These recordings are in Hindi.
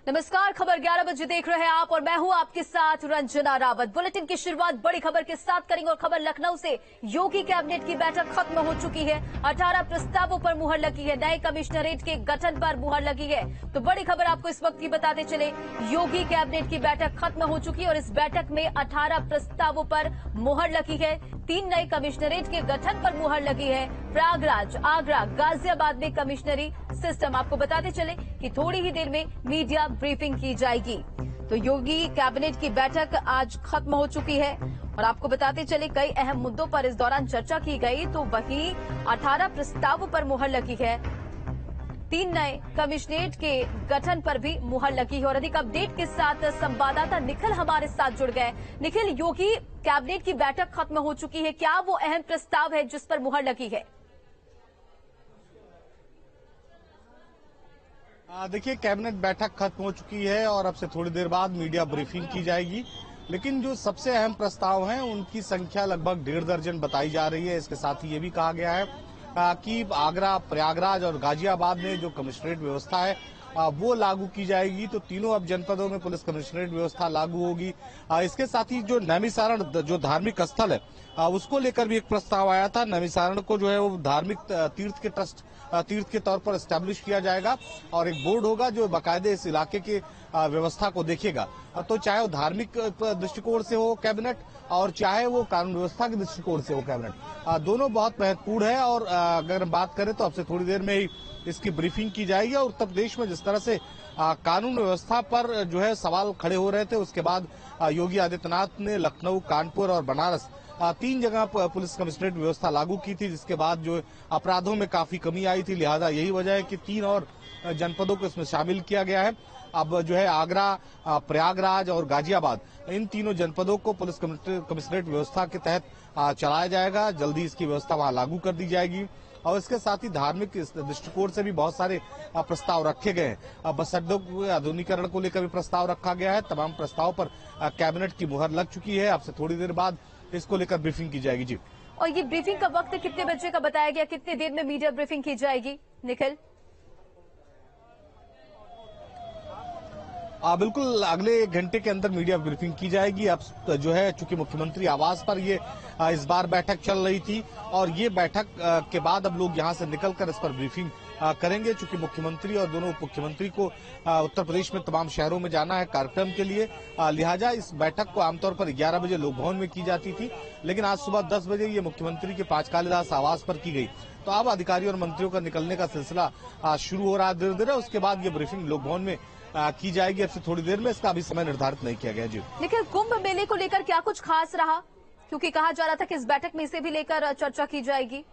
नमस्कार, खबर 11 बजे देख रहे हैं आप और मैं हूं आपके साथ रंजना रावत। बुलेटिन की शुरुआत बड़ी खबर के साथ करेंगे और खबर लखनऊ से। योगी कैबिनेट की बैठक खत्म हो चुकी है। 18 प्रस्तावों पर मुहर लगी है। नए कमिश्नरेट के गठन पर मुहर लगी है। तो बड़ी खबर आपको इस वक्त की बताते चले, योगी कैबिनेट की बैठक खत्म हो चुकी है और इस बैठक में 18 प्रस्तावों पर मुहर लगी है। 3 नए कमिश्नरेट के गठन पर मुहर लगी है। प्रयागराज, आगरा, गाजियाबाद में कमिश्नरी सिस्टम। आपको बताते चले कि थोड़ी ही देर में मीडिया ब्रीफिंग की जाएगी। तो योगी कैबिनेट की बैठक आज खत्म हो चुकी है और आपको बताते चले कई अहम मुद्दों पर इस दौरान चर्चा की गई। तो वहीं 18 प्रस्तावों पर मुहर लगी है। 3 नए कमिश्नरेट के गठन पर भी मुहर लगी है और अधिक अपडेट के साथ संवाददाता निखिल हमारे साथ जुड़ गए। निखिल, योगी कैबिनेट की बैठक खत्म हो चुकी है, क्या वो अहम प्रस्ताव है जिस पर मुहर लगी है? देखिए, कैबिनेट बैठक खत्म हो चुकी है और अब से थोड़ी देर बाद मीडिया ब्रीफिंग की जाएगी। लेकिन जो सबसे अहम प्रस्ताव हैं उनकी संख्या लगभग 1.5 दर्जन बताई जा रही है। इसके साथ ही ये भी कहा गया है कि आगरा, प्रयागराज और गाजियाबाद में जो कमिश्नरेट व्यवस्था है वो लागू की जाएगी। तो तीनों अब जनपदों में पुलिस कमिश्नरेट व्यवस्था लागू होगी। इसके साथ ही जो नैमिसारण जो धार्मिक स्थल है उसको लेकर भी एक प्रस्ताव आया था। नैमिसारण को जो है वो धार्मिक तीर्थ के तौर पर एस्टैब्लिश किया जाएगा और एक बोर्ड होगा जो बाकायदे इस इलाके के व्यवस्था को देखेगा। तो चाहे वो धार्मिक दृष्टिकोण से हो कैबिनेट और चाहे वो कानून व्यवस्था के दृष्टिकोण से हो कैबिनेट, दोनों बहुत महत्वपूर्ण है। और अगर बात करें तो अब से थोड़ी देर में ही इसकी ब्रीफिंग की जाएगी। और उत्तर प्रदेश में जिस तरह से कानून व्यवस्था पर जो है सवाल खड़े हो रहे थे, उसके बाद योगी आदित्यनाथ ने लखनऊ, कानपुर और बनारस 3 जगह पुलिस कमिश्नरेट व्यवस्था लागू की थी, जिसके बाद जो अपराधों में काफी कमी आई थी। लिहाजा यही वजह है कि 3 और जनपदों को इसमें शामिल किया गया है। अब जो है आगरा, प्रयागराज और गाजियाबाद, इन तीनों जनपदों को पुलिस कमिश्नरेट व्यवस्था के तहत चलाया जाएगा। जल्दी इसकी व्यवस्था वहां लागू कर दी जाएगी। और इसके साथ ही धार्मिक दृष्टिकोण से भी बहुत सारे प्रस्ताव रखे गए हैं। बस अड्डों के आधुनिकीकरण को लेकर भी प्रस्ताव रखा गया है। तमाम प्रस्तावों पर कैबिनेट की मुहर लग चुकी है। अब से थोड़ी देर बाद इसको लेकर ब्रीफिंग की जाएगी। जी, और ये ब्रीफिंग का वक्त कितने बजे का बताया गया? कितनी देर में मीडिया ब्रीफिंग की जाएगी निखिल? बिल्कुल अगले 1 घंटे के अंदर मीडिया ब्रीफिंग की जाएगी। अब जो है चूंकि मुख्यमंत्री आवास पर ये इस बार बैठक चल रही थी और ये बैठक के बाद अब लोग यहां से निकलकर इस पर ब्रीफिंग करेंगे। चूंकि मुख्यमंत्री और दोनों उप मुख्यमंत्री को उत्तर प्रदेश में तमाम शहरों में जाना है कार्यक्रम के लिए। लिहाजा इस बैठक को आमतौर पर 11 बजे लोक भवन में की जाती थी, लेकिन आज सुबह 10 बजे ये मुख्यमंत्री के पांचकालीदास आवास पर की गई। तो अब अधिकारियों और मंत्रियों का निकलने का सिलसिला शुरू हो रहा है धीरे धीरे। उसके बाद ये ब्रीफिंग लोक भवन में की जाएगी। अब से थोड़ी देर में इसका अभी समय निर्धारित नहीं किया गया। जी, लेकिन कुंभ मेले को लेकर क्या कुछ खास रहा? क्योंकि कहा जा रहा था कि इस बैठक में इसे भी लेकर चर्चा की जाएगी।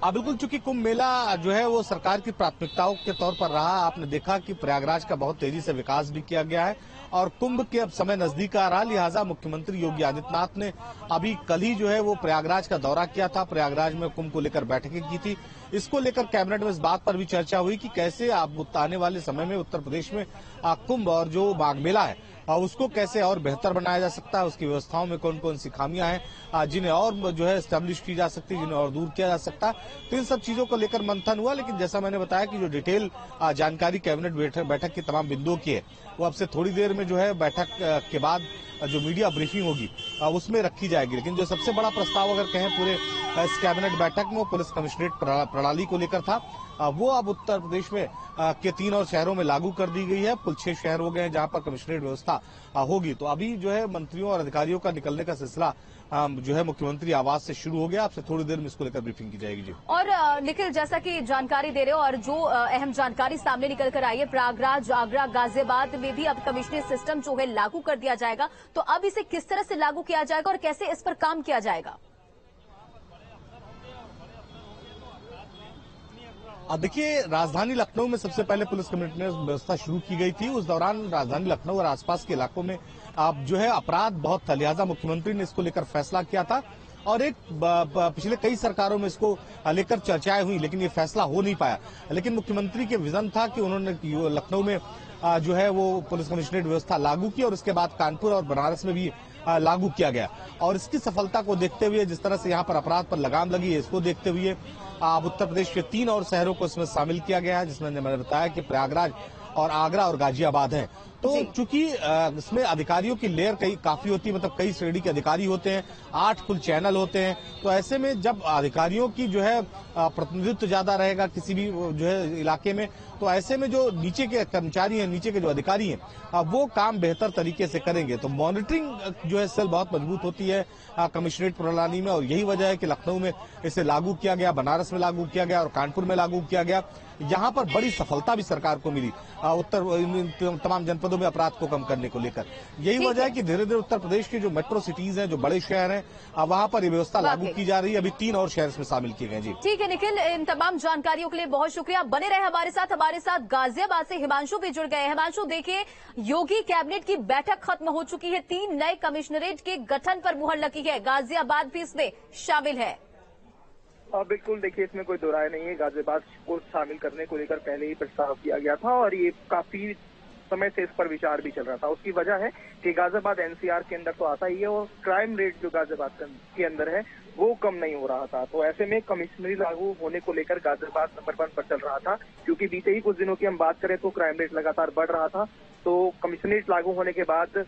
बिल्कुल, चूंकि कुंभ मेला जो है वो सरकार की प्राथमिकताओं के तौर पर रहा। आपने देखा कि प्रयागराज का बहुत तेजी से विकास भी किया गया है और कुंभ के अब समय नजदीक आ रहा। लिहाजा मुख्यमंत्री योगी आदित्यनाथ ने अभी कल ही जो है वो प्रयागराज का दौरा किया था। प्रयागराज में कुंभ को लेकर बैठकें की थी। इसको लेकर कैबिनेट में इस बात पर भी चर्चा हुई कि कैसे आने वाले समय में उत्तर प्रदेश में कुंभ और जो माघ मेला है उसको कैसे और बेहतर बनाया जा सकता है, उसकी व्यवस्थाओं में कौन कौन सी खामियां हैं जिन्हें और जो है एस्टेब्लिश की जा सकती है, जिन्हें और दूर किया जा सकता है। तो इन सब चीजों को लेकर मंथन हुआ। लेकिन जैसा मैंने बताया कि जो डिटेल जानकारी कैबिनेट बैठक के तमाम बिंदुओं की है वो अब से थोड़ी देर में जो है बैठक के बाद जो मीडिया ब्रीफिंग होगी उसमें रखी जाएगी। लेकिन जो सबसे बड़ा प्रस्ताव अगर कहें पूरे इस कैबिनेट बैठक में वो पुलिस कमिश्नरेट प्रणाली को लेकर था। वो अब उत्तर प्रदेश में के 3 और शहरों में लागू कर दी गई है। कुल 6 शहर हो गए हैं जहां पर कमिश्नरेट व्यवस्था होगी। तो अभी जो है मंत्रियों और अधिकारियों का निकलने का सिलसिला जो है मुख्यमंत्री आवास से शुरू हो गया। आपसे थोड़ी देर में इसको लेकर ब्रीफिंग की जाएगी। जी, और निखिल, जैसा कि जानकारी दे रहे हो और जो अहम जानकारी सामने निकल कर आई है, प्रयागराज, आगरा, गाजियाबाद में भी अब कमिश्नरेट सिस्टम जो है लागू कर दिया जाएगा। तो अब इसे किस तरह से लागू किया जाएगा और कैसे इस पर काम किया जाएगा? देखिए, राजधानी लखनऊ में सबसे पहले पुलिस कमिश्नरेट व्यवस्था शुरू की गई थी। उस दौरान राजधानी लखनऊ और आसपास के इलाकों में जो है अपराध बहुत था। लिहाजा मुख्यमंत्री ने इसको लेकर फैसला किया था और एक पिछले कई सरकारों में इसको लेकर चर्चाएं हुई, लेकिन ये फैसला हो नहीं पाया। लेकिन मुख्यमंत्री के विजन था कि उन्होंने लखनऊ में जो है वो पुलिस कमिश्नरेट व्यवस्था लागू की और उसके बाद कानपुर और बनारस में भी लागू किया गया। और इसकी सफलता को देखते हुए, जिस तरह से यहाँ पर अपराध पर लगाम लगी है, इसको देखते हुए अब उत्तर प्रदेश के 3 और शहरों को इसमें शामिल किया गया है, जिसमें मैंने बताया कि प्रयागराज और आगरा और गाजियाबाद हैं। तो चूंकि इसमें अधिकारियों की लेयर काफी होती है, मतलब कई श्रेणी के अधिकारी होते हैं, 8 कुल चैनल होते हैं, तो ऐसे में जब अधिकारियों की जो है प्रतिनिधित्व ज्यादा रहेगा किसी भी जो है इलाके में, तो ऐसे में जो नीचे के कर्मचारी हैं, नीचे के जो अधिकारी हैं, वो काम बेहतर तरीके से करेंगे। तो मॉनिटरिंग जो है सेल बहुत मजबूत होती है कमिश्नरेट प्रणाली में, और यही वजह है कि लखनऊ में इसे लागू किया गया, बनारस में लागू किया गया और कानपुर में लागू किया गया। यहाँ पर बड़ी सफलता भी सरकार को मिली तमाम जनपदों में अपराध को कम करने को लेकर। यही वजह है कि धीरे धीरे उत्तर प्रदेश के जो मेट्रो सिटीज हैं, जो बड़े शहर हैं, वहां पर ये व्यवस्था लागू की जा रही है। अभी 3 और शहर इसमें शामिल किए गए। जी ठीक है निखिल, इन तमाम जानकारियों के लिए बहुत शुक्रिया। बने रहे हमारे साथ गाजियाबाद से हिमांशु भी जुड़ गए। हिमांशु, देखिए योगी कैबिनेट की बैठक खत्म हो चुकी है, 3 नए कमिश्नरेट के गठन पर मुहर लगी है, गाजियाबाद भी इसमें शामिल है। बिल्कुल, देखिए इसमें कोई दो राय नहीं है। गाजियाबाद को शामिल करने को लेकर पहले ही प्रस्ताव किया गया था और ये काफी समय से इस पर विचार भी चल रहा था। उसकी वजह है कि गाजियाबाद एनसीआर के अंदर तो आता ही है और क्राइम रेट जो गाजियाबाद के अंदर है वो कम नहीं हो रहा था। तो ऐसे में कमिश्नरी लागू होने को लेकर गाजियाबाद नंबर 1 पर चल रहा था, क्योंकि बीते ही कुछ दिनों की हम बात करें तो क्राइम रेट लगातार बढ़ रहा था। तो कमिश्नरेट लागू होने के बाद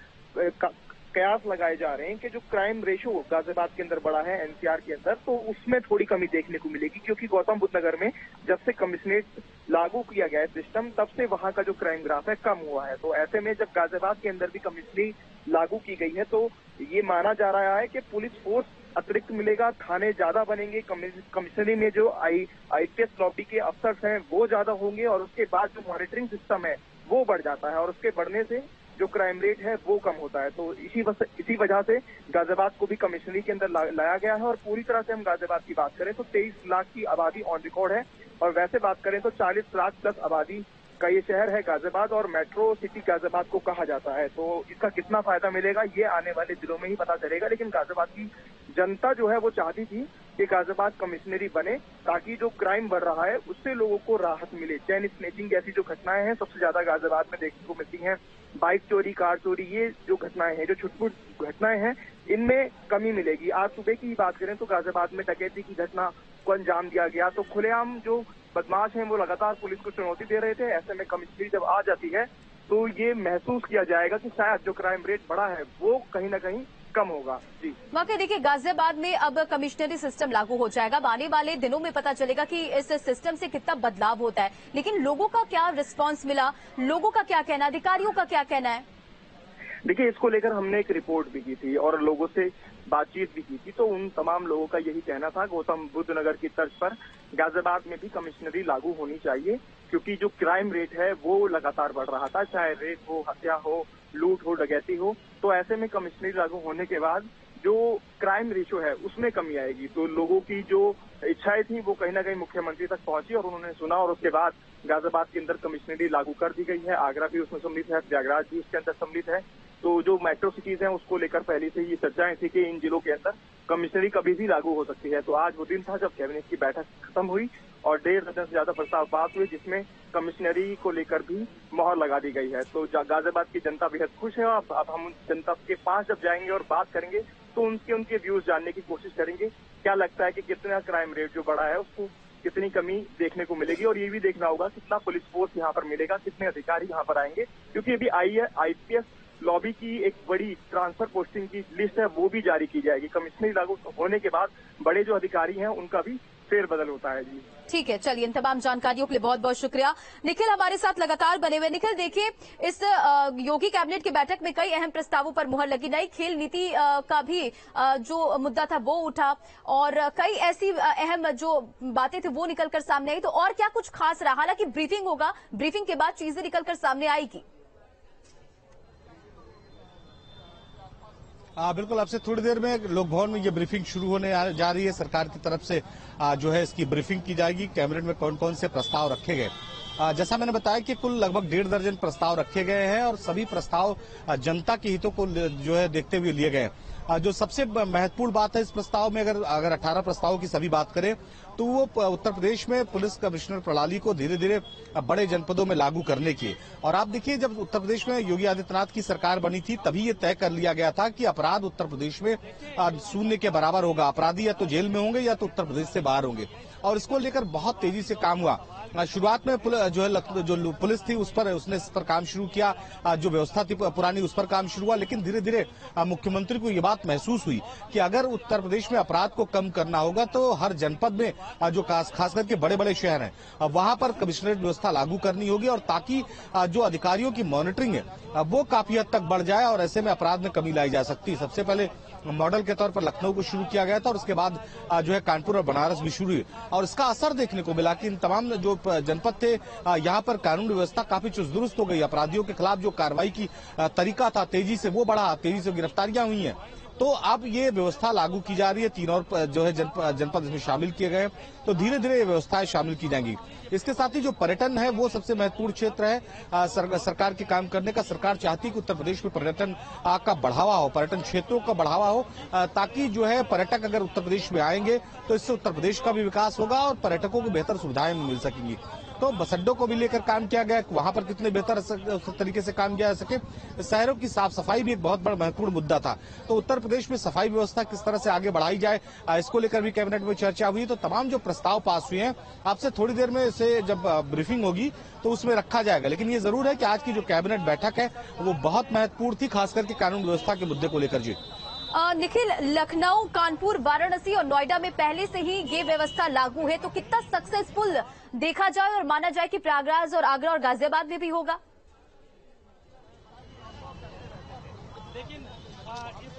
कयास लगाए जा रहे हैं कि जो क्राइम रेशो गाजियाबाद के अंदर बढ़ा है एनसीआर के अंदर, तो उसमें थोड़ी कमी देखने को मिलेगी, क्योंकि गौतम बुद्ध नगर में जब से कमिश्नरेट लागू किया गया है सिस्टम, तब से वहां का जो क्राइम ग्राफ है कम हुआ है। तो ऐसे में जब गाजियाबाद के अंदर भी कमिश्नरी लागू की गई है, तो ये माना जा रहा है कि पुलिस फोर्स अतिरिक्त मिलेगा, थाने ज्यादा बनेंगे, कमिश्नरी में जो आईपीएस लॉबी के अफसर हैं वो ज्यादा होंगे, और उसके बाद जो मॉनिटरिंग सिस्टम है वो बढ़ जाता है, और उसके बढ़ने से जो क्राइम रेट है वो कम होता है। तो इसी वजह से गाजियाबाद को भी कमिश्नरी के अंदर लाया गया है। और पूरी तरह से हम गाजियाबाद की बात करें तो 23 लाख की आबादी ऑन रिकॉर्ड है, और वैसे बात करें तो 40 लाख प्लस आबादी का ये शहर है गाजियाबाद, और मेट्रो सिटी गाजियाबाद को कहा जाता है। तो इसका कितना फायदा मिलेगा ये आने वाले दिनों में ही पता चलेगा। लेकिन गाजियाबाद की जनता जो है वो चाहती थी कि गाजियाबाद कमिश्नरी बने, ताकि जो क्राइम बढ़ रहा है उससे लोगों को राहत मिले। चैन स्नैचिंग जैसी जो घटनाएं हैं सबसे ज्यादा गाजियाबाद में देखने को मिलती हैं, बाइक चोरी, कार चोरी, ये जो घटनाएं हैं, जो छुटपुट घटनाएं हैं, इनमें कमी मिलेगी। आज सुबह की बात करें तो गाजियाबाद में डकैती की घटना को अंजाम दिया गया, तो खुलेआम जो बदमाश हैं वो लगातार पुलिस को चुनौती दे रहे थे। ऐसे में कमिश्नरी जब आ जाती है तो ये महसूस किया जाएगा कि शायद जो क्राइम रेट बढ़ा है वो कहीं ना कहीं कम होगा। जी वाकई देखिए, गाजियाबाद में अब कमिश्नरी सिस्टम लागू हो जाएगा। आने वाले दिनों में पता चलेगा कि इस सिस्टम से कितना बदलाव होता है, लेकिन लोगों का क्या रिस्पांस मिला, लोगों का क्या कहना, अधिकारियों का क्या कहना है? देखिए, इसको लेकर हमने एक रिपोर्ट भी की थी और लोगों से बातचीत भी की थी, तो उन तमाम लोगों का यही कहना था, गौतम बुद्ध नगर की तर्ज पर गाजियाबाद में भी कमिश्नरी लागू होनी चाहिए, क्योंकि जो क्राइम रेट है वो लगातार बढ़ रहा था, चाहे रेप हो, हत्या हो, लूट हो, डकैती हो। तो ऐसे में कमिश्नरी लागू होने के बाद जो क्राइम रेशो है उसमें कमी आएगी। तो लोगों की जो इच्छाएं थी वो कहीं ना कहीं मुख्यमंत्री तक पहुंची और उन्होंने सुना, और उसके बाद गाजियाबाद के अंदर कमिश्नरी लागू कर दी गई है। आगरा भी उसमें सम्मिलित है, प्रयागराज भी उसके अंदर सम्मिलित है। तो जो मेट्रो सिटीज हैं उसको लेकर पहले से ये चर्चाएं थी कि इन जिलों के अंदर कमिश्नरी कभी भी लागू हो सकती है। तो आज वो दिन था जब कैबिनेट की बैठक खत्म हुई और 1.5 दर्जन से ज्यादा प्रस्ताव पास हुए, जिसमें कमिश्नरी को लेकर भी मोहर लगा दी गई है। तो गाजियाबाद की जनता बेहद खुश है। अब हम जनता के पास जब जाएंगे और बात करेंगे तो उनके व्यूज जानने की कोशिश करेंगे, क्या लगता है कि कितना क्राइम रेट जो बढ़ा है उसको कितनी कमी देखने को मिलेगी, और ये भी देखना होगा कितना पुलिस फोर्स यहाँ पर मिलेगा, कितने अधिकारी यहाँ पर आएंगे, क्योंकि अभी आईपीएस लॉबी की एक बड़ी ट्रांसफर पोस्टिंग की लिस्ट है वो भी जारी की जाएगी। कमिश्नरी लागू होने के बाद बड़े जो अधिकारी हैं उनका भी फेरबदल होता है। जी ठीक है, चलिए इन तमाम जानकारियों के लिए बहुत बहुत शुक्रिया। निखिल हमारे साथ लगातार बने हुए। निखिल, देखिए इस योगी कैबिनेट की बैठक में कई अहम प्रस्तावों पर मुहर लगी। नई खेल नीति का भी जो मुद्दा था वो उठा, और कई ऐसी अहम जो बातें थी वो निकलकर सामने आई। तो और क्या कुछ खास रहा? हालांकि ब्रीफिंग होगा, ब्रीफिंग के बाद चीजें निकलकर सामने आएगी। बिल्कुल, अब से थोड़ी देर में लोक भवन में ये ब्रीफिंग शुरू होने जा रही है। सरकार की तरफ से जो है इसकी ब्रीफिंग की जाएगी, कैबिनेट में कौन कौन से प्रस्ताव रखे गए। जैसा मैंने बताया कि कुल लगभग 1.5 दर्जन प्रस्ताव रखे गए हैं और सभी प्रस्ताव जनता के हितों को जो है देखते हुए लिए गए हैं। जो सबसे महत्वपूर्ण बात है इस प्रस्ताव में, अगर 18 प्रस्तावों की सभी बात करें तो वो उत्तर प्रदेश में पुलिस कमिश्नर प्रणाली को धीरे धीरे बड़े जनपदों में लागू करने की। और आप देखिए, जब उत्तर प्रदेश में योगी आदित्यनाथ की सरकार बनी थी तभी ये तय कर लिया गया था कि अपराध उत्तर प्रदेश में शून्य के बराबर होगा। अपराधी या तो जेल में होंगे या तो उत्तर प्रदेश से बाहर होंगे, और इसको लेकर बहुत तेजी से काम हुआ। शुरुआत में जो है जो पुलिस थी उसने इस पर काम शुरू किया, जो व्यवस्था थी पुरानी उस पर काम शुरू हुआ, लेकिन धीरे धीरे मुख्यमंत्री को ये बात महसूस हुई कि अगर उत्तर प्रदेश में अपराध को कम करना होगा तो हर जनपद में जो खास करके बड़े बड़े शहर हैं वहां पर कमिश्नरेट व्यवस्था लागू करनी होगी, और ताकि जो अधिकारियों की मॉनिटरिंग है वो काफी हद तक बढ़ जाए और ऐसे में अपराध में कमी लाई जा सकती है। सबसे पहले मॉडल के तौर पर लखनऊ को शुरू किया गया था और उसके बाद जो है कानपुर और बनारस भी शुरू हुई, और इसका असर देखने को मिला कि इन तमाम जो जनपद थे यहाँ पर कानून व्यवस्था काफी चुस्त दुरुस्त हो गई। अपराधियों के खिलाफ जो कार्रवाई की तरीका था तेजी से वो बढ़ा, तेजी से गिरफ्तारियां हुई हैं। तो अब ये व्यवस्था लागू की जा रही है, 3 और जो है जनपद इसमें शामिल किए गए, तो धीरे धीरे ये व्यवस्थाएं शामिल की जाएंगी। इसके साथ ही जो पर्यटन है वो सबसे महत्वपूर्ण क्षेत्र है सरकार के काम करने का। सरकार चाहती है कि उत्तर प्रदेश में पर्यटन का बढ़ावा हो, पर्यटन क्षेत्रों का बढ़ावा हो, ताकि जो है पर्यटक अगर उत्तर प्रदेश में आएंगे तो इससे उत्तर प्रदेश का भी विकास होगा और पर्यटकों को बेहतर सुविधाएं मिल सकेंगी। तो बस अड्डों को भी लेकर काम किया गया, वहां पर कितने बेहतर तरीके से काम किया जा सके। शहरों की साफ सफाई भी एक बहुत बड़ा महत्वपूर्ण मुद्दा था, तो उत्तर प्रदेश में सफाई व्यवस्था किस तरह से आगे बढ़ाई जाए इसको लेकर भी कैबिनेट में चर्चा हुई। तो तमाम जो प्रस्ताव पास हुए हैं आपसे थोड़ी देर में से जब ब्रीफिंग होगी तो उसमें रखा जाएगा, लेकिन ये जरूर है कि आज की जो कैबिनेट बैठक है वो बहुत महत्वपूर्ण थी, खास करके कानून व्यवस्था के मुद्दे को लेकर। जी निखिल, लखनऊ, कानपुर, वाराणसी और नोएडा में पहले से ही ये व्यवस्था लागू है, तो कितना सक्सेसफुल देखा जाए और माना जाए कि प्रयागराज और आगरा और गाजियाबाद में भी होगा?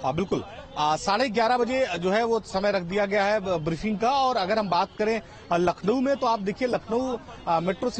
हाँ बिल्कुल, 11:30 बजे जो है वो समय रख दिया गया है ब्रीफिंग का। और अगर हम बात करें लखनऊ में, तो आप देखिए लखनऊ मेट्रो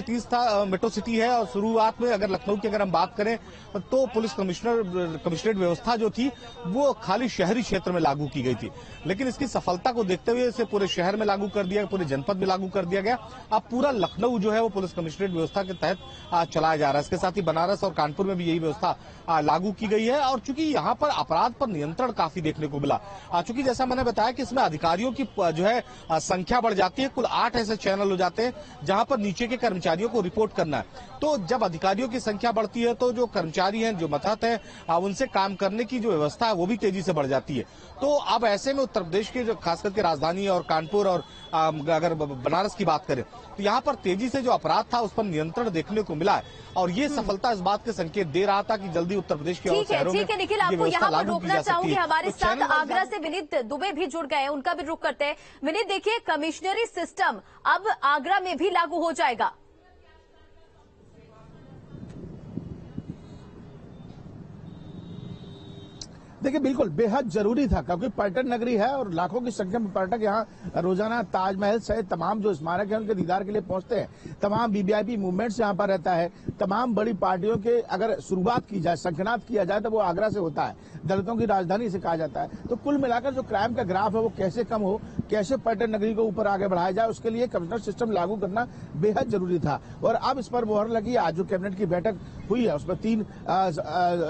सिटी है, और शुरुआत में अगर लखनऊ की अगर हम बात करें तो पुलिस कमिश्नरेट व्यवस्था जो थी वो खाली शहरी क्षेत्र में लागू की गई थी, लेकिन इसकी सफलता को देखते हुए इसे पूरे शहर में लागू कर दिया, पूरे जनपद में लागू कर दिया गया। अब पूरा लखनऊ जो है वो पुलिस कमिश्नरेट व्यवस्था के तहत चलाया जा रहा है। इसके साथ ही बनारस और कानपुर में भी यही व्यवस्था लागू की गई है, और चूंकि यहाँ पर अपराध पर नियंत्रण काफी देखने को मिला, चूंकि जैसा मैंने बताया कि इसमें अधिकारियों की जो है संख्या बढ़ जाती है। कुल 8 ऐसे चैनल हो जाते हैं जहां पर नीचे के कर्मचारियों को रिपोर्ट करना है। तो जब अधिकारियों की संख्या बढ़ती है तो जो कर्मचारी हैं, जो मतहत हैं, उनसे काम करने की जो व्यवस्था है वो भी तेजी से बढ़ जाती है। तो अब ऐसे में उत्तर प्रदेश के जो खास करके राजधानी और कानपुर और अगर बनारस की बात करें तो यहाँ पर तेजी से जो अपराध था उस पर नियंत्रण देखने को मिला है, और ये सफलता इस बात के संकेत दे रहा था कि जल्दी उत्तर प्रदेश के और शहरों में ठीक है निखिल, आपको यहाँ पर रोकना चाहूंगी। हमारे साथ आगरा से विनीत दुबे भी जुड़ गए हैं, उनका भी रुख करते हैं। विनीत, देखिए कमिश्नरी सिस्टम अब आगरा में भी लागू हो जाएगा। देखिए बिल्कुल बेहद जरूरी था, क्योंकि पर्यटन नगरी है और लाखों की संख्या में पर्यटक यहाँ रोजाना ताजमहल सहित तमाम जो स्मारक है उनके दीदार के लिए पहुंचते हैं। तमाम वीवीआईपी मूवमेंट्स यहाँ पर रहता है। तमाम बड़ी पार्टियों के अगर शुरुआत की जाए, शंखनाद किया जाए, तो वो आगरा से होता है, दलितों की राजधानी से कहा जाता है। तो कुल मिलाकर जो क्राइम का ग्राफ है वो कैसे कम हो, कैसे पर्यटन नगरी को ऊपर आगे बढ़ाया जाए, उसके लिए कमिश्नर सिस्टम लागू करना बेहद जरूरी था। और अब इस पर मुहर लगी। आज जो कैबिनेट की बैठक हुई है उसमें 3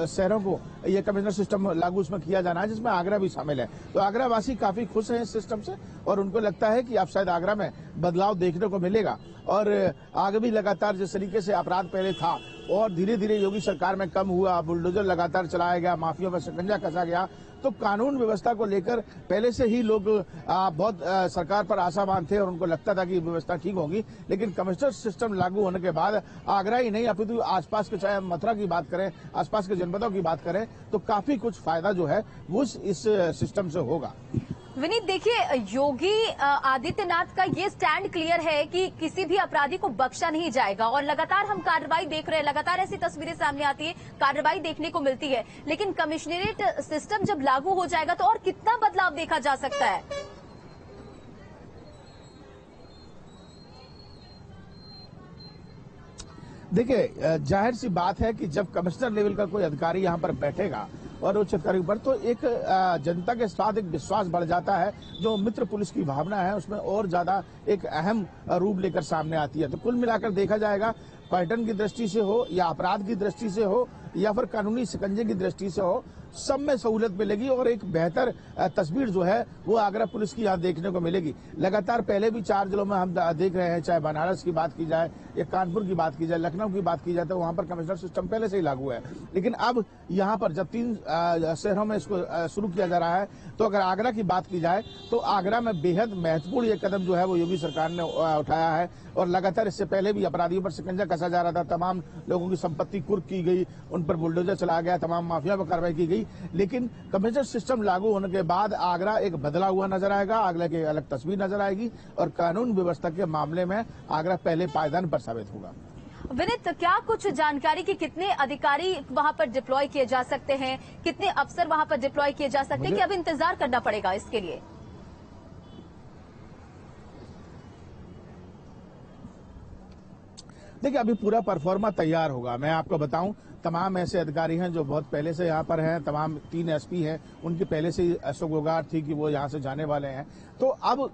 शहरों को ये कमिश्नर सिस्टम लागू उसमें किया जाना है, जिसमें आगरा भी शामिल है। तो आगरा वासी काफी खुश हैं इस सिस्टम से, और उनको लगता है कि अब शायद आगरा में बदलाव देखने को मिलेगा। और आगे भी लगातार जिस तरीके से अपराध पहले था और धीरे धीरे योगी सरकार में कम हुआ, बुलडोजर लगातार चलाया गया, माफियों पर शिकंजा कसा गया, तो कानून व्यवस्था को लेकर पहले से ही लोग बहुत सरकार पर आशावान थे और उनको लगता था कि व्यवस्था ठीक होगी। लेकिन कमिश्नर सिस्टम लागू होने के बाद आगरा ही नहीं, अपितु आसपास के, चाहे मथुरा की बात करें, आसपास के जनपदों की बात करें, तो काफी कुछ फायदा जो है वो इस सिस्टम से होगा। विनीत, देखिए योगी आदित्यनाथ का ये स्टैंड क्लियर है कि किसी भी अपराधी को बख्शा नहीं जाएगा, और लगातार हम कार्रवाई देख रहे हैं, लगातार ऐसी तस्वीरें सामने आती है, कार्रवाई देखने को मिलती है। लेकिन कमिश्नरेट सिस्टम जब लागू हो जाएगा तो और कितना बदलाव देखा जा सकता है? देखिए जाहिर सी बात है कि जब कमिश्नर लेवल का कोई अधिकारी यहाँ पर बैठेगा और उच्च अधिकारी पर, तो एक जनता के साथ एक विश्वास बढ़ जाता है। जो मित्र पुलिस की भावना है उसमें और ज्यादा एक अहम रूप लेकर सामने आती है। तो कुल मिलाकर देखा जाएगा, पर्यटन की दृष्टि से हो या अपराध की दृष्टि से हो या फिर कानूनी शिकंजे की दृष्टि से हो, सब में सहूलत मिलेगी और एक बेहतर तस्वीर जो है वो आगरा पुलिस की यहाँ देखने को मिलेगी। लगातार पहले भी 4 जिलों में हम देख रहे हैं, चाहे बनारस की बात की जाए या कानपुर की बात की जाए, लखनऊ की बात की जाए, तो वहां पर कमिश्नर सिस्टम पहले से ही लागू है। लेकिन अब यहाँ पर जब 3 शहरों में इसको शुरू किया जा रहा है, तो अगर आगरा की बात की जाए तो आगरा में बेहद महत्वपूर्ण ये कदम जो है वो योगी सरकार ने उठाया है। और लगातार इससे पहले भी अपराधियों पर शिकंजा कसा जा रहा था, तमाम लोगों की संपत्ति कुर्क की गई, उन पर बुलडोजर चलाया गया, तमाम माफिया पर कार्रवाई की गई। लेकिन कमिश्नर सिस्टम लागू होने के बाद आगरा एक बदला हुआ नजर आएगा, आगरा की अलग तस्वीर नजर आएगी और कानून व्यवस्था के मामले में आगरा पहले पायदान पर साबित होगा। विनीत, क्या कुछ जानकारी कि कितने अधिकारी वहां पर डिप्लॉय किए जा सकते हैं, कितने अफसर वहां पर डिप्लॉय किए जा सकते हैं, कि अब इंतजार करना पड़ेगा इसके लिए? देखिए, अभी पूरा परफॉर्मा तैयार होगा। मैं आपको बताऊं, तमाम ऐसे अधिकारी हैं जो बहुत पहले से यहाँ पर हैं, तमाम 3 एसपी हैं, उनकी पहले से ही अशोक थी कि वो यहाँ से जाने वाले हैं। तो अब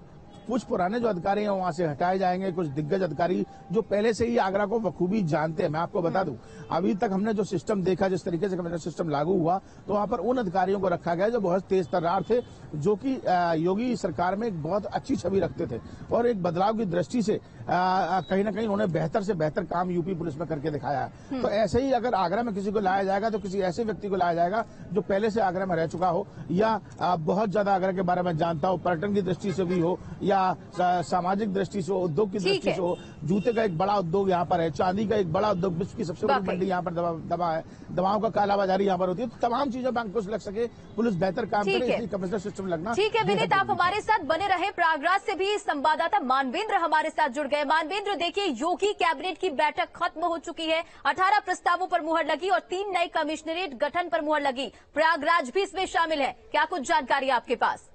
कुछ पुराने जो अधिकारी हैं वहां से हटाए जाएंगे, कुछ दिग्गज अधिकारी जो पहले से ही आगरा को बखूबी जानते हैं। मैं आपको बता दूं, अभी तक हमने जो सिस्टम देखा, जिस तरीके से कमिश्नर सिस्टम लागू हुआ, तो वहां पर उन अधिकारियों को रखा गया जो बहुत तेज तर्रार थे, जो कि योगी सरकार में एक बहुत अच्छी छवि रखते थे और एक बदलाव की दृष्टि से कहीं ना कहीं उन्होंने बेहतर से बेहतर काम यूपी पुलिस में करके दिखाया है। तो ऐसे ही अगर आगरा में किसी को लाया जाएगा तो किसी ऐसे व्यक्ति को लाया जाएगा जो पहले से आगरा में रह चुका हो या बहुत ज्यादा आगरा के बारे में जानता हो, पर्यटन की दृष्टि से भी हो या सामाजिक दृष्टि से हो, उद्योग की दृष्टि से हो। जूते का एक बड़ा उद्योग यहाँ पर है, चांदी का एक बड़ा उद्योग, विश्व की सबसे बड़ी मंडी यहाँ पर दवा है, दवाओं का कालाबाजारी यहाँ पर होती है। तो तमाम चीजों पर अंकुश लग सके, पुलिस बेहतर काम करे, इसलिए कमिश्नर सिस्टम लगना। ठीक है विनीत, आप हमारे साथ बने रहे। प्रयागराज से भी संवाददाता मानवेंद्र हमारे साथ जुड़ गए। मानवेंद्र, देखिए, योगी कैबिनेट की बैठक खत्म हो चुकी है, 18 प्रस्तावों पर मुहर लगी और 3 नए कमिश्नरेट गठन पर मुहर लगी। प्रयागराज भी इसमें शामिल है, क्या कुछ जानकारी आपके पास?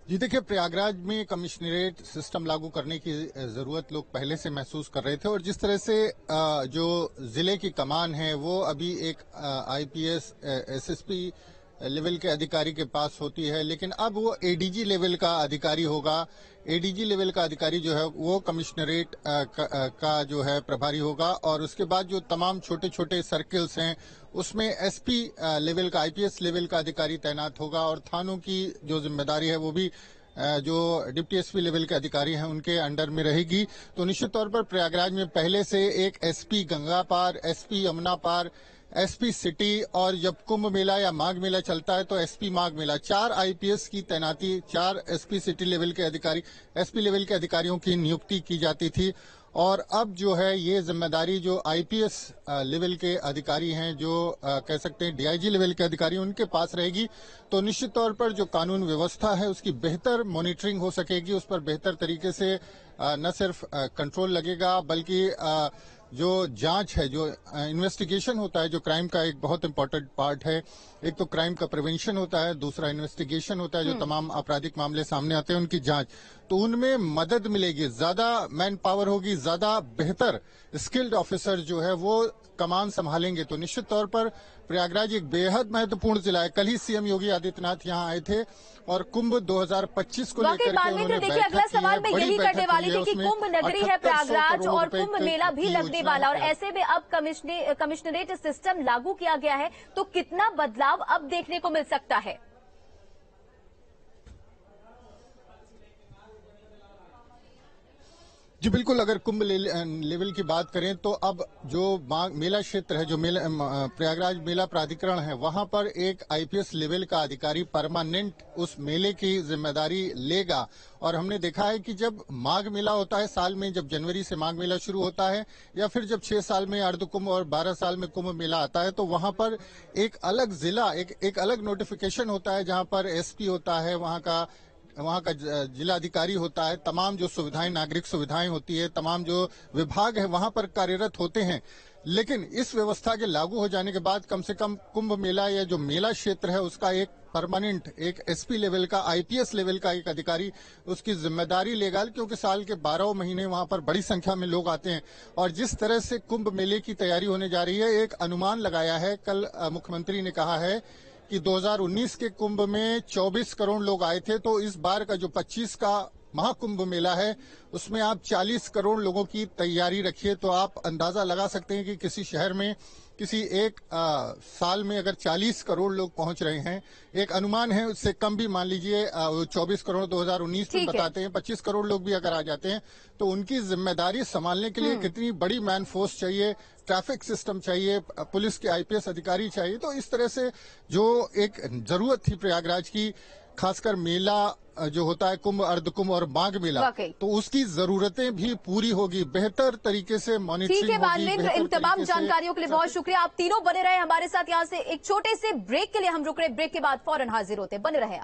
जी देखिए, प्रयागराज में कमिश्नरेट सिस्टम लागू करने की जरूरत लोग पहले से महसूस कर रहे थे और जिस तरह से जो जिले की कमान है वो अभी एक आईपीएस एसएसपी लेवल के अधिकारी के पास होती है, लेकिन अब वो एडीजी लेवल का अधिकारी होगा। एडीजी लेवल का अधिकारी जो है वो कमिश्नरेट का जो है प्रभारी होगा और उसके बाद जो तमाम छोटे छोटे सर्किल्स हैं उसमें एसपी लेवल का, आईपीएस लेवल का अधिकारी तैनात होगा और थानों की जो जिम्मेदारी है वो भी जो डिप्टी एसपी लेवल के अधिकारी हैं उनके अंडर में रहेगी। तो निश्चित तौर पर प्रयागराज में पहले से एक एसपी गंगा पार, एसपी यमुना पार, एसपी सिटी और जब कुंभ मेला या माघ मेला चलता है तो एसपी माघ मेला, 4 आईपीएस की तैनाती, 4 एसपी सिटी लेवल के अधिकारी, एसपी लेवल के अधिकारियों की नियुक्ति की जाती थी और अब जो है ये जिम्मेदारी जो आईपीएस लेवल के अधिकारी हैं, जो कह सकते हैं डीआईजी लेवल के अधिकारी, उनके पास रहेगी। तो निश्चित तौर पर जो कानून व्यवस्था है उसकी बेहतर मॉनिटरिंग हो सकेगी, उस पर बेहतर तरीके से न सिर्फ कंट्रोल लगेगा बल्कि जो जांच है, जो इन्वेस्टिगेशन होता है, जो क्राइम का एक बहुत इंपॉर्टेंट पार्ट है। एक तो क्राइम का प्रिवेंशन होता है, दूसरा इन्वेस्टिगेशन होता है, जो तमाम आपराधिक मामले सामने आते हैं उनकी जांच, तो उनमें मदद मिलेगी, ज्यादा मैन पावर होगी, ज्यादा बेहतर स्किल्ड ऑफिसर जो है वो कमान संभालेंगे। तो निश्चित तौर पर प्रयागराज एक बेहद महत्वपूर्ण जिला है। कल ही सीएम योगी आदित्यनाथ यहाँ आए थे और कुंभ 2025 को लेकर के उन्होंने देखिए, अगला सवाल मैं यही करने वाली थी कि कुंभ नगरी है प्रयागराज और कुंभ मेला भी लगने वाला और ऐसे में अब कमिश्नरेट सिस्टम लागू किया गया है, तो कितना बदलाव अब देखने को मिल सकता है? जी बिल्कुल, अगर कुंभ लेवल की बात करें तो अब जो मेला क्षेत्र है, जो प्रयागराज मेला प्राधिकरण है, वहां पर एक आईपीएस लेवल का अधिकारी परमानेंट उस मेले की जिम्मेदारी लेगा। और हमने देखा है कि जब माघ मेला होता है साल में, जब जनवरी से माघ मेला शुरू होता है या फिर जब 6 साल में अर्ध कुंभ और 12 साल में कुंभ मेला आता है, तो वहां पर एक अलग जिला, एक अलग नोटिफिकेशन होता है जहां पर एसपी होता है, वहां का जिलाधिकारी होता है, तमाम जो सुविधाएं, नागरिक सुविधाएं होती है, तमाम जो विभाग है वहां पर कार्यरत होते हैं। लेकिन इस व्यवस्था के लागू हो जाने के बाद कम से कम कुंभ मेला या जो मेला क्षेत्र है उसका एक परमानेंट, एक एसपी लेवल का, आईपीएस लेवल का एक अधिकारी उसकी जिम्मेदारी लेगा, क्योंकि साल के 12 महीने वहां पर बड़ी संख्या में लोग आते हैं। और जिस तरह से कुंभ मेले की तैयारी होने जा रही है, एक अनुमान लगाया है, कल मुख्यमंत्री ने कहा है कि 2019 के कुंभ में 24 करोड़ लोग आए थे, तो इस बार का जो 25 का महाकुंभ मेला है, उसमें आप 40 करोड़ लोगों की तैयारी रखिए तो आप अंदाजा लगा सकते हैं कि किसी शहर में किसी एक साल में अगर 40 करोड़ लोग पहुंच रहे हैं, एक अनुमान है, उससे कम भी मान लीजिए 24 करोड़ 2019 में बताते हैं, 25 करोड़ लोग भी अगर आ जाते हैं तो उनकी जिम्मेदारी संभालने के लिए कितनी बड़ी मैन फोर्स चाहिए, ट्रैफिक सिस्टम चाहिए, पुलिस के आईपीएस अधिकारी चाहिए। तो इस तरह से जो एक जरूरत थी प्रयागराज की, खासकर मेला जो होता है कुंभ, अर्धकुंभ और माघ मेला, तो उसकी जरूरतें भी पूरी होगी, बेहतर तरीके से मॉनिटरिंग ठीक है बालवेंद्र, इन तमाम जानकारियों के लिए बहुत शुक्रिया। आप तीनों बने रहे हमारे साथ। यहाँ से एक छोटे से ब्रेक के लिए हम रुक रहे, ब्रेक के बाद फौरन हाजिर होते, बने रहे।